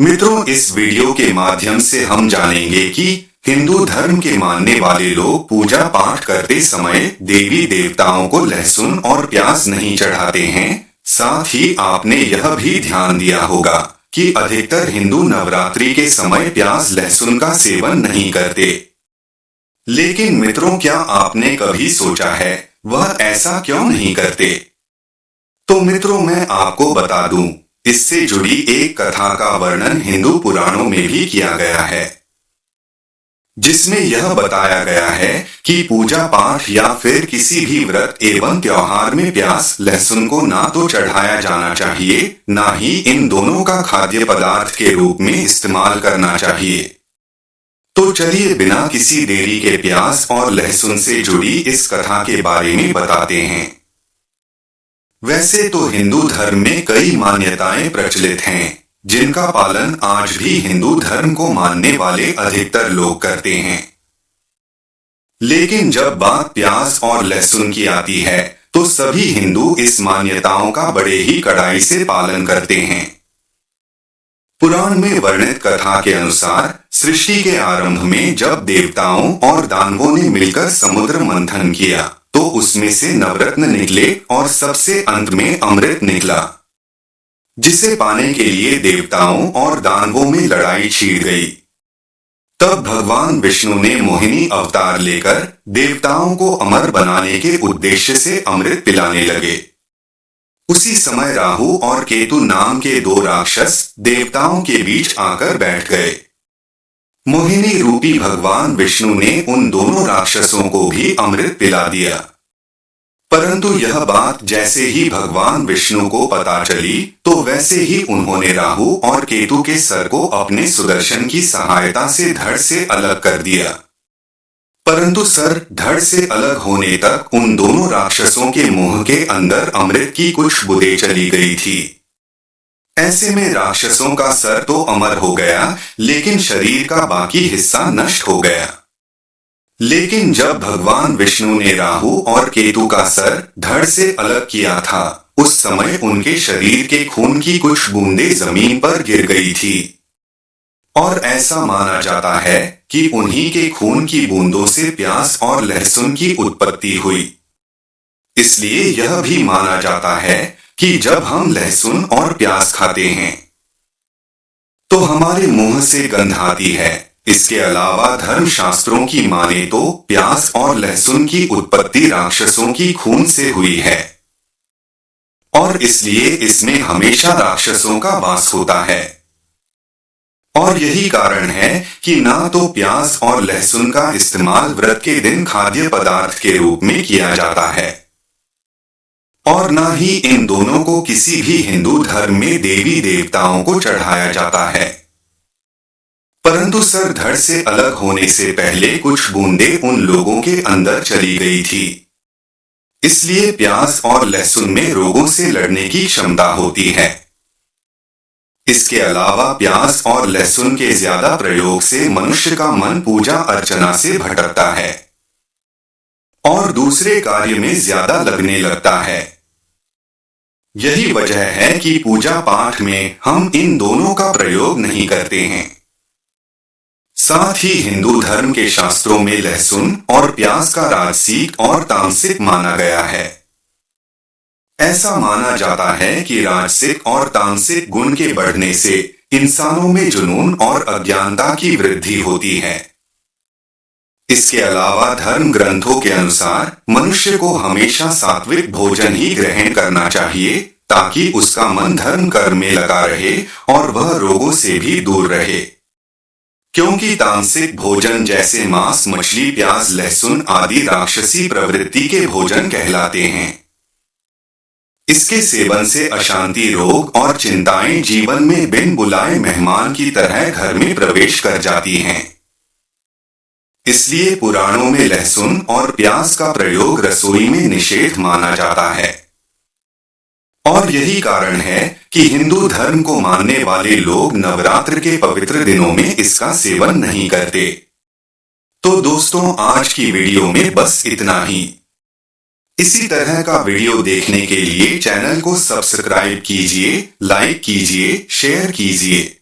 मित्रों, इस वीडियो के माध्यम से हम जानेंगे कि हिंदू धर्म के मानने वाले लोग पूजा पाठ करते समय देवी देवताओं को लहसुन और प्याज नहीं चढ़ाते हैं। साथ ही आपने यह भी ध्यान दिया होगा कि अधिकतर हिंदू नवरात्रि के समय प्याज लहसुन का सेवन नहीं करते। लेकिन मित्रों, क्या आपने कभी सोचा है वह ऐसा क्यों नहीं करते? तो मित्रों, मैं आपको बता दूं, इससे जुड़ी एक कथा का वर्णन हिंदू पुराणों में भी किया गया है, जिसमें यह बताया गया है कि पूजा पाठ या फिर किसी भी व्रत एवं त्योहार में प्याज लहसुन को ना तो चढ़ाया जाना चाहिए, ना ही इन दोनों का खाद्य पदार्थ के रूप में इस्तेमाल करना चाहिए। तो चलिए बिना किसी देरी के प्याज और लहसुन से जुड़ी इस कथा के बारे में बताते हैं। वैसे तो हिंदू धर्म में कई मान्यताएं प्रचलित हैं, जिनका पालन आज भी हिंदू धर्म को मानने वाले अधिकतर लोग करते हैं। लेकिन जब बात प्याज और लहसुन की आती है, तो सभी हिंदू इस मान्यताओं का बड़े ही कड़ाई से पालन करते हैं। पुराण में वर्णित कथा के अनुसार सृष्टि के आरंभ में जब देवताओं और दानवों ने मिलकर समुद्र मंथन किया, तो उसमें से नवरत्न निकले और सबसे अंत में अमृत निकला, जिसे पाने के लिए देवताओं और दानवों में लड़ाई छिड़ गई। तब भगवान विष्णु ने मोहिनी अवतार लेकर देवताओं को अमर बनाने के उद्देश्य से अमृत पिलाने लगे। उसी समय राहु और केतु नाम के दो राक्षस देवताओं के बीच आकर बैठ गए। मोहिनी रूपी भगवान विष्णु ने उन दोनों राक्षसों को भी अमृत पिला दिया। परंतु यह बात जैसे ही भगवान विष्णु को पता चली, तो वैसे ही उन्होंने राहु और केतु के सर को अपने सुदर्शन की सहायता से धड़ से अलग कर दिया। परंतु सर धड़ से अलग होने तक उन दोनों राक्षसों के मुंह के अंदर अमृत की कुछ बूंदें चली गई थी। ऐसे में राक्षसों का सर तो अमर हो गया, लेकिन शरीर का बाकी हिस्सा नष्ट हो गया। लेकिन जब भगवान विष्णु ने राहु और केतु का सर धड़ से अलग किया था, उस समय उनके शरीर के खून की कुछ बूंदें जमीन पर गिर गई थी। और ऐसा माना जाता है कि उन्हीं के खून की बूंदों से प्याज और लहसुन की उत्पत्ति हुई। इसलिए यह भी माना जाता है कि जब हम लहसुन और प्याज खाते हैं, तो हमारे मुंह से गंध आती है। इसके अलावा धर्म शास्त्रों की माने तो प्याज और लहसुन की उत्पत्ति राक्षसों की खून से हुई है, और इसलिए इसमें हमेशा राक्षसों का वास होता है। और यही कारण है कि ना तो प्याज और लहसुन का इस्तेमाल व्रत के दिन खाद्य पदार्थ के रूप में किया जाता है, और ना ही इन दोनों को किसी भी हिंदू धर्म में देवी देवताओं को चढ़ाया जाता है। परंतु सर धड़ से अलग होने से पहले कुछ बूंदें उन लोगों के अंदर चली गई थी। इसलिए प्याज और लहसुन में रोगों से लड़ने की क्षमता होती है। इसके अलावा प्याज और लहसुन के ज्यादा प्रयोग से मनुष्य का मन पूजा अर्चना से भटकता है और दूसरे कार्य में ज्यादा लगने लगता है। यही वजह है कि पूजा पाठ में हम इन दोनों का प्रयोग नहीं करते हैं। साथ ही हिंदू धर्म के शास्त्रों में लहसुन और प्याज का राजसिक और तामसिक माना गया है। ऐसा माना जाता है कि राजसिक और तामसिक गुण के बढ़ने से इंसानों में जुनून और अज्ञानता की वृद्धि होती है। इसके अलावा धर्म ग्रंथों के अनुसार मनुष्य को हमेशा सात्विक भोजन ही ग्रहण करना चाहिए, ताकि उसका मन धर्म कर्म में लगा रहे और वह रोगों से भी दूर रहे। क्योंकि तामसिक भोजन जैसे मांस, मछली, प्याज, लहसुन आदि राक्षसी प्रवृत्ति के भोजन कहलाते हैं। इसके सेवन से अशांति, रोग और चिंताएं जीवन में बिन बुलाए मेहमान की तरह घर में प्रवेश कर जाती हैं। इसलिए पुराणों में लहसुन और प्याज का प्रयोग रसोई में निषेध माना जाता है। और यही कारण है कि हिंदू धर्म को मानने वाले लोग नवरात्र के पवित्र दिनों में इसका सेवन नहीं करते। तो दोस्तों, आज की वीडियो में बस इतना ही। इसी तरह का वीडियो देखने के लिए चैनल को सब्सक्राइब कीजिए, लाइक कीजिए, शेयर कीजिए।